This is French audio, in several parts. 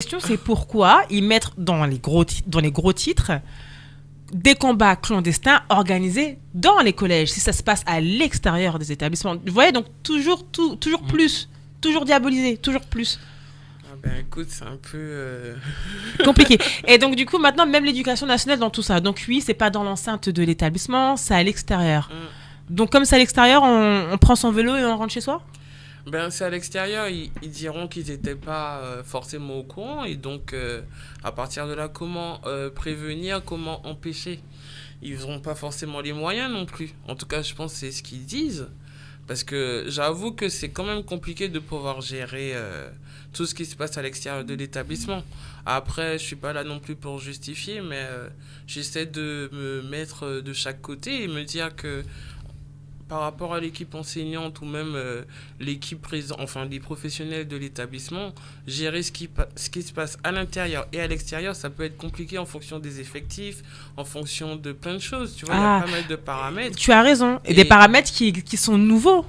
question, c'est pourquoi ils mettent dans les gros titres des combats clandestins organisés dans les collèges, si ça se passe à l'extérieur des établissements. Vous voyez, donc toujours plus, toujours diabolisé, toujours plus. Ah ben écoute, c'est un peu... compliqué. Et donc du coup, maintenant, même l'éducation nationale dans tout ça. Donc oui, c'est pas dans l'enceinte de l'établissement, c'est à l'extérieur. Donc comme c'est à l'extérieur, on prend son vélo et on rentre chez soi ? Ben, c'est à l'extérieur, ils diront qu'ils n'étaient pas forcément au courant. Et donc, à partir de là, comment prévenir, comment empêcher? Ils n'auront pas forcément les moyens non plus. En tout cas, je pense que c'est ce qu'ils disent. Parce que j'avoue que c'est quand même compliqué de pouvoir gérer tout ce qui se passe à l'extérieur de l'établissement. Après, je ne suis pas là non plus pour justifier, mais j'essaie de me mettre de chaque côté et me dire que par rapport à l'équipe enseignante ou même l'équipe enfin les professionnels de l'établissement, gérer ce qui se passe à l'intérieur et à l'extérieur, ça peut être compliqué en fonction des effectifs, en fonction de plein de choses. Tu vois, il y a pas mal de paramètres. Tu as raison. Et des paramètres qui sont nouveaux.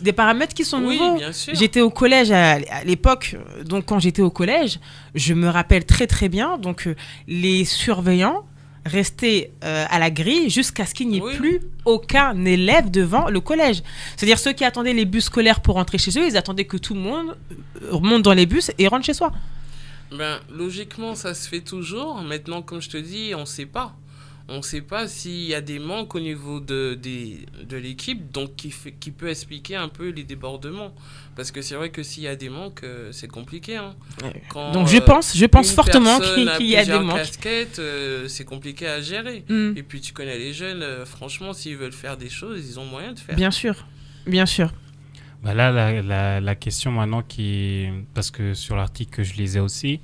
Des paramètres qui sont oui, nouveaux. Bien sûr. J'étais au collège à l'époque, donc quand j'étais au collège, je me rappelle très très bien, donc les surveillants rester à la grille jusqu'à ce qu'il n'y ait plus aucun élève devant le collège. C'est-à-dire ceux qui attendaient les bus scolaires pour rentrer chez eux, ils attendaient que tout le monde monte dans les bus et rentre chez soi. Ben, logiquement, ça se fait toujours. Maintenant, comme je te dis, on ne sait pas. On ne sait pas s'il y a des manques au niveau de l'équipe, donc qui peut expliquer un peu les débordements. Parce que c'est vrai que s'il y a des manques, c'est compliqué. Hein. Quand, donc je pense fortement qu'il y a des manques. Casquettes, c'est compliqué à gérer. Et puis tu connais les jeunes, franchement, s'ils veulent faire des choses, ils ont moyen de faire. Bien sûr, bien sûr. Bah là, la question maintenant parce que sur l'article que je lisais aussi,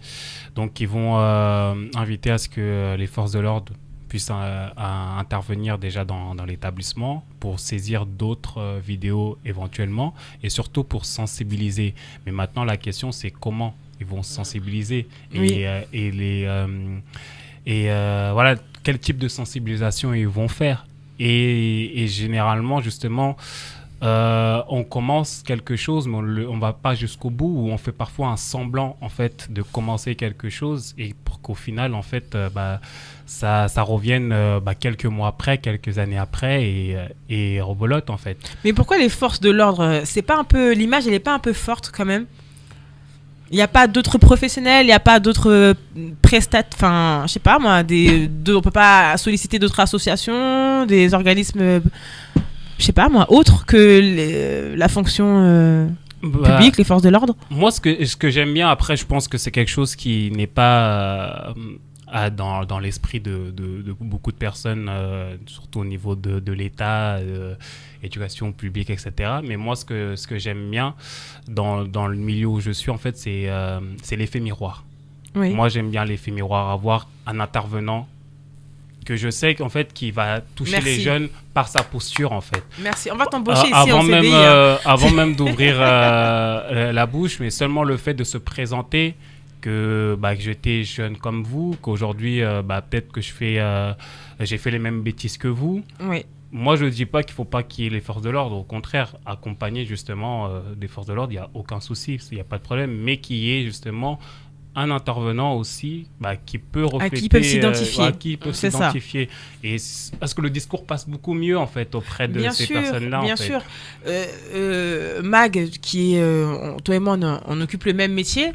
donc ils vont inviter à ce que les forces de l'ordre puissent intervenir déjà dans l'établissement pour saisir d'autres vidéos éventuellement et surtout pour sensibiliser. Mais maintenant, la question, c'est comment ils vont sensibiliser voilà, quel type de sensibilisation ils vont faire. Et généralement, justement, on commence quelque chose, mais on va pas jusqu'au bout, ou on fait parfois un semblant en fait de commencer quelque chose, et pour qu'au final en fait ça revienne quelques mois après, quelques années après, et rebolote en fait. Mais pourquoi les forces de l'ordre, c'est pas un peu l'image, elle est pas un peu forte quand même? Il n'y a pas d'autres professionnels, il n'y a pas d'autres prestataires, enfin, je sais pas moi, on peut pas solliciter d'autres associations, des organismes, je sais pas moi, autres que la fonction publique, les forces de l'ordre? Moi, ce que j'aime bien, après, je pense que c'est quelque chose qui n'est pas dans l'esprit de beaucoup de personnes, surtout au niveau de l'État, éducation publique, etc. Mais moi, ce que j'aime bien dans le milieu où je suis, en fait, c'est l'effet miroir. Oui. Moi, j'aime bien l'effet miroir, avoir un intervenant que je sais qu'en fait qui va toucher les jeunes par sa posture en fait. Merci. On va t'embaucher ici en CDI. Avant même d'ouvrir la bouche, mais seulement le fait de se présenter que j'étais jeune comme vous, qu'aujourd'hui peut-être que j'ai fait les mêmes bêtises que vous. Oui. Moi, je ne dis pas qu'il ne faut pas qu'il y ait les forces de l'ordre. Au contraire, accompagner justement des forces de l'ordre, il n'y a aucun souci, il n'y a pas de problème, mais qu'il y ait justement un intervenant aussi qui peut refléter... À qui peuvent s'identifier. À qui peuvent s'identifier. Et parce que le discours passe beaucoup mieux, en fait, auprès de ces personnes-là. Bien sûr. Mag, qui est... toi et moi, on occupe le même métier.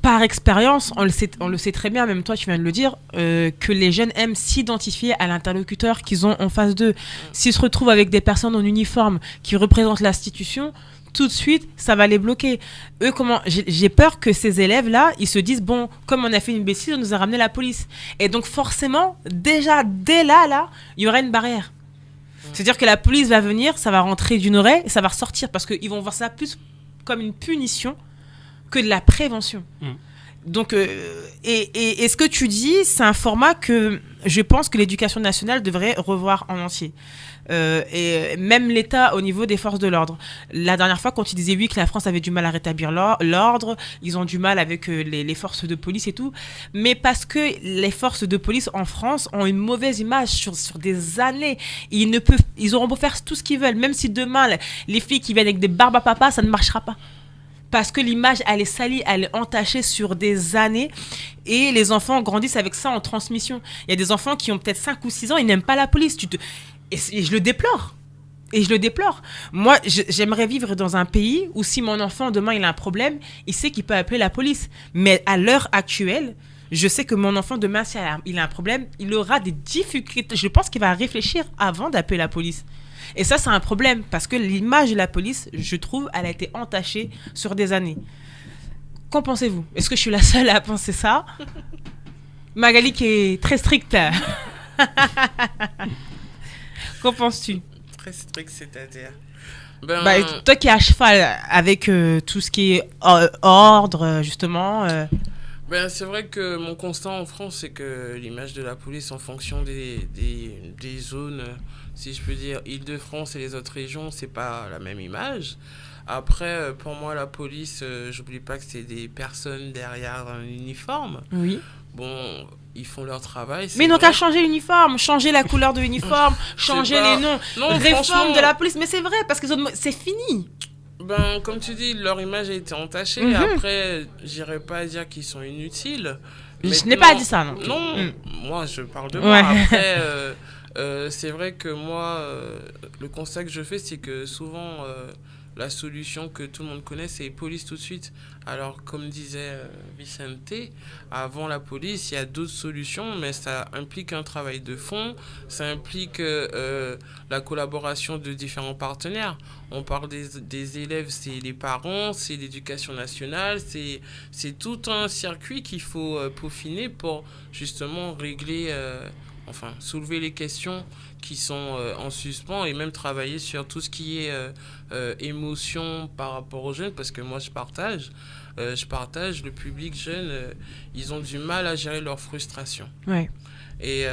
Par expérience, on le sait très bien, même toi, tu viens de le dire, que les jeunes aiment s'identifier à l'interlocuteur qu'ils ont en face d'eux. S'ils se retrouvent avec des personnes en uniforme qui représentent l'institution, tout de suite, ça va les bloquer. Eux, j'ai peur que ces élèves-là, ils se disent, bon, comme on a fait une bêtise, on nous a ramené la police. Et donc, forcément, déjà, dès là, il y aura une barrière. C'est-à-dire que la police va venir, ça va rentrer d'une oreille, et ça va ressortir, parce qu'ils vont voir ça plus comme une punition que de la prévention. Donc, et ce que tu dis, c'est un format que je pense que l'éducation nationale devrait revoir en entier. Et même l'État au niveau des forces de l'ordre. La dernière fois, quand ils disaient oui que la France avait du mal à rétablir l'ordre, ils ont du mal avec les forces de police et tout, mais parce que les forces de police en France ont une mauvaise image sur des années. Ils auront beau faire tout ce qu'ils veulent, même si demain les filles qui viennent avec des barbes à papa, ça ne marchera pas. parce que l'image, elle est salie, elle est entachée sur des années. Et les enfants grandissent avec ça en transmission. Il y a des enfants qui ont peut-être 5 ou 6 ans, ils n'aiment pas la police. Et je le déplore. Moi, j'aimerais vivre dans un pays où si mon enfant, demain, il a un problème, il sait qu'il peut appeler la police. Mais à l'heure actuelle, je sais que mon enfant, demain, si il a un problème, il aura des difficultés. Je pense qu'il va réfléchir avant d'appeler la police. Et ça, c'est un problème parce que l'image de la police, je trouve, elle a été entachée sur des années. Qu'en pensez-vous ? Est-ce que je suis la seule à penser ça ? Magali qui est très stricte. Qu'en penses-tu ? Très strict, c'est-à-dire toi qui es à cheval avec tout ce qui est ordre, justement. C'est vrai que mon constat en France, c'est que l'image de la police en fonction des zones, si je peux dire, Île-de-France et les autres régions, c'est pas la même image. Après, pour moi, la police, j'oublie pas que c'est des personnes derrière un uniforme. Oui. Bon, ils font leur travail. Mais ils n'ont qu'à changer l'uniforme, changer la couleur de l'uniforme, changer les noms, réforme de la police. Mais c'est vrai, parce que c'est fini. Comme tu dis, leur image a été entachée. Après, j'irais pas dire qu'ils sont inutiles. Je n'ai pas dit ça, non. Non, moi, je parle de moi. Après, c'est vrai que moi, le constat que je fais, c'est que souvent, la solution que tout le monde connaît, c'est police tout de suite. Alors, comme disait Vicente, avant la police, il y a d'autres solutions, mais ça implique un travail de fond, ça implique la collaboration de différents partenaires. On parle des élèves, c'est les parents, c'est l'éducation nationale, c'est tout un circuit qu'il faut peaufiner pour justement régler, soulever les questions qui sont en suspens et même travailler sur tout ce qui est émotion par rapport aux jeunes, parce que moi je partage le public jeune, ils ont du mal à gérer leur frustration. Ouais. Et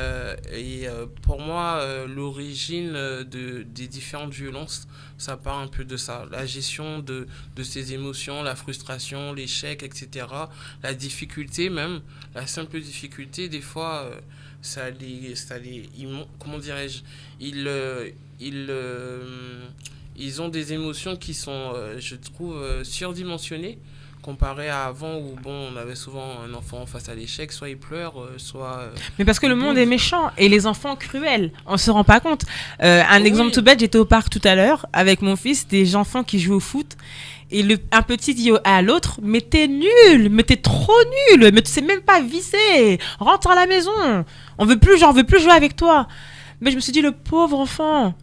pour moi, l'origine des différentes violences, ça part un peu de ça. La gestion de ces émotions, la frustration, l'échec, etc. La difficulté même, la simple difficulté, des fois, comment dirais-je, ils ont des émotions qui sont, je trouve, surdimensionnées comparé à avant où on avait souvent un enfant face à l'échec, soit il pleure, soit... Mais parce que le monde est méchant et les enfants cruels, on se rend pas compte. Un exemple tout bête, j'étais au parc tout à l'heure avec mon fils, des enfants qui jouent au foot et un petit dit à l'autre, mais t'es nul, mais t'es trop nul, mais tu sais même pas viser, rentre à la maison, j'en veux plus jouer avec toi. Mais je me suis dit, le pauvre enfant,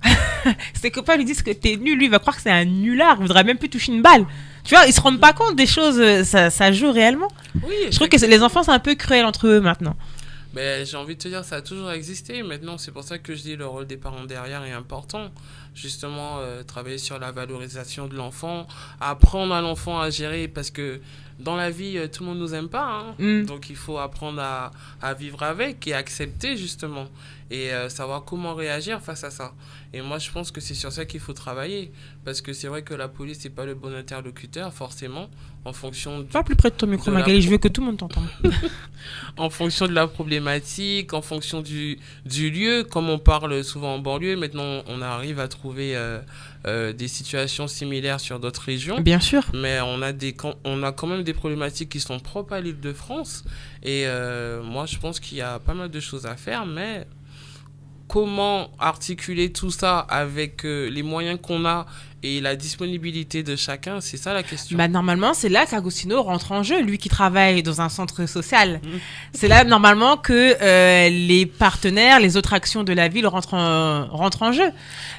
ses copains lui disent que t'es nul, lui il va croire que c'est un nulard, il voudrait même plus toucher une balle. Tu vois, ils se rendent pas compte des choses, ça joue réellement. Oui, je trouve que les enfants, c'est un peu cruel entre eux maintenant. Mais j'ai envie de te dire, ça a toujours existé. Maintenant, c'est pour ça que je dis le rôle des parents derrière est important. Justement, travailler sur la valorisation de l'enfant, apprendre à l'enfant à gérer, parce que dans la vie, tout le monde nous aime pas. Donc, il faut apprendre à vivre avec et accepter, justement. Et savoir comment réagir face à ça. Et moi, je pense que c'est sur ça qu'il faut travailler. Parce que c'est vrai que la police n'est pas le bon interlocuteur, forcément, en fonction... Pas plus près de ton micro, Magali, je veux que tout le monde t'entende. En fonction de la problématique, en fonction du lieu. Comme on parle souvent en banlieue, maintenant, on arrive à trouver des situations similaires sur d'autres régions. Bien sûr. Mais on a quand même des problématiques qui sont propres à l'Île-de-France. Et moi, je pense qu'il y a pas mal de choses à faire, mais... Comment articuler tout ça avec les moyens qu'on a et la disponibilité de chacun, c'est ça la question. Normalement, c'est là qu'Agostino rentre en jeu, lui qui travaille dans un centre social. C'est là, normalement, que les partenaires, les autres actions de la ville rentrent en jeu.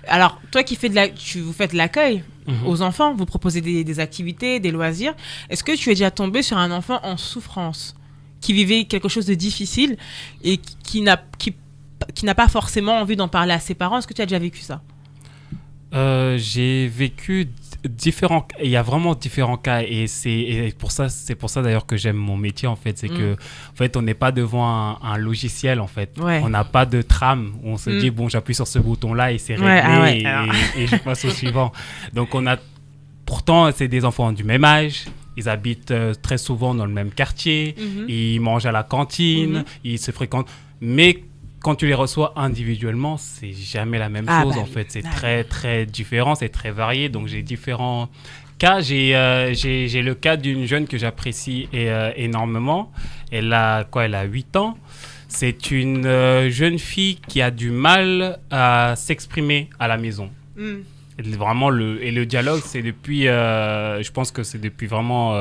Alors, toi qui vous faites de l'accueil aux enfants, vous proposez des activités, des loisirs. Est-ce que tu es déjà tombé sur un enfant en souffrance, qui vivait quelque chose de difficile et qui n'a pas forcément envie d'en parler à ses parents? Est-ce que tu as déjà vécu ça? J'ai vécu il y a vraiment différents cas et c'est pour ça d'ailleurs que j'aime mon métier en fait, c'est que en fait on n'est pas devant un logiciel en fait, on n'a pas de trame où on se dit bon j'appuie sur ce bouton là et c'est réglé et je passe au suivant. Donc pourtant c'est des enfants du même âge. Ils habitent très souvent dans le même quartier, ils mangent à la cantine, ils se fréquentent, mais quand tu les reçois individuellement, c'est jamais la même chose en fait. C'est très très différent, c'est très varié. Donc j'ai différents cas, j'ai le cas d'une jeune que j'apprécie énormément. Elle a 8 ans. C'est une jeune fille qui a du mal à s'exprimer à la maison. Vraiment, le dialogue, c'est depuis, je pense que c'est depuis vraiment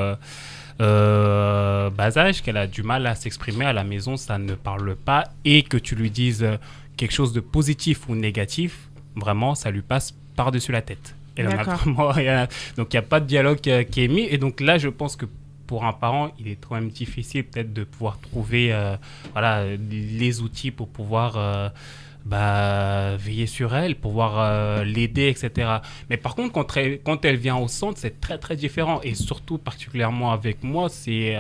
bas âge qu'elle a du mal à s'exprimer à la maison, ça ne parle pas, et que tu lui dises quelque chose de positif ou négatif, vraiment, ça lui passe par-dessus la tête. Et donc, il n'y a pas de dialogue qui est mis, et donc là, je pense que pour un parent, il est quand même difficile peut-être de pouvoir trouver les outils pour pouvoir veiller sur elle, pouvoir l'aider, etc. Mais par contre, quand elle vient au centre, c'est très, très différent. Et surtout, particulièrement avec moi, c'est...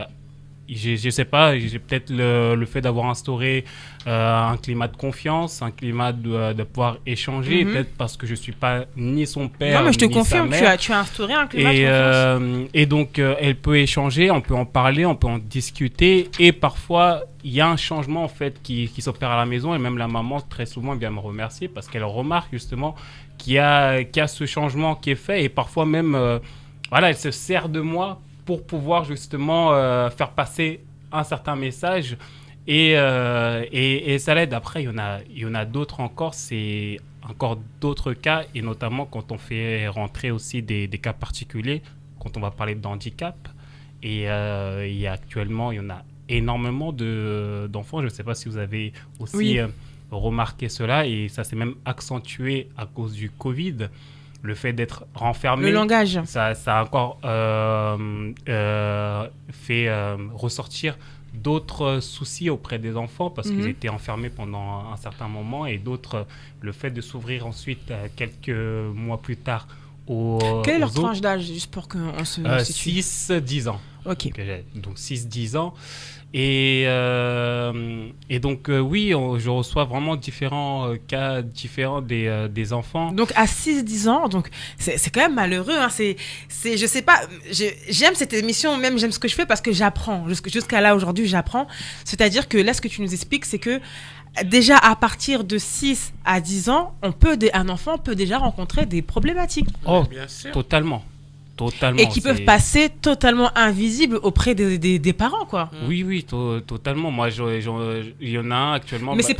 Je sais pas, j'ai peut-être le fait d'avoir instauré un climat de confiance, un climat de pouvoir échanger, peut-être parce que je suis pas ni son père, non, mais je te ni confirme, sa mère. tu as instauré un climat de confiance. Et donc, elle peut échanger, on peut en parler, on peut en discuter. Et parfois, il y a un changement en fait qui s'opère à la maison. Et même la maman, très souvent, vient me remercier parce qu'elle remarque justement qu'il y a ce changement qui est fait. Et parfois même, elle se sert de moi pour pouvoir justement faire passer un certain message et ça l'aide. Après, il y en a d'autres encore, c'est encore d'autres cas, et notamment quand on fait rentrer aussi des cas particuliers, quand on va parler d'handicap. Et actuellement, il y en a énormément d'enfants. Je ne sais pas si vous avez aussi remarqué cela, et ça s'est même accentué à cause du Covid. Le fait d'être renfermé, le langage, ça a encore fait ressortir d'autres soucis auprès des enfants parce qu'ils étaient enfermés pendant un certain moment, et d'autres, le fait de s'ouvrir ensuite quelques mois plus tard Quelle est leur tranche d'âge, juste pour qu'on se situe? 6-10 ans. Ok. Donc 6-10 ans. Et donc, je reçois vraiment différents cas différents des enfants. Donc, à 6-10 ans, donc, c'est quand même malheureux. Hein. Je sais pas, j'aime cette émission, même j'aime ce que je fais parce que j'apprends. Jusqu'à là, aujourd'hui, j'apprends. C'est-à-dire que là, ce que tu nous expliques, c'est que déjà, à partir de 6 à 10 ans, un enfant peut déjà rencontrer des problématiques. Oh, bien sûr. Totalement. Et qui peuvent passer totalement invisibles auprès des parents, quoi. Oui, totalement. Moi, il y en a un actuellement. Mais c'est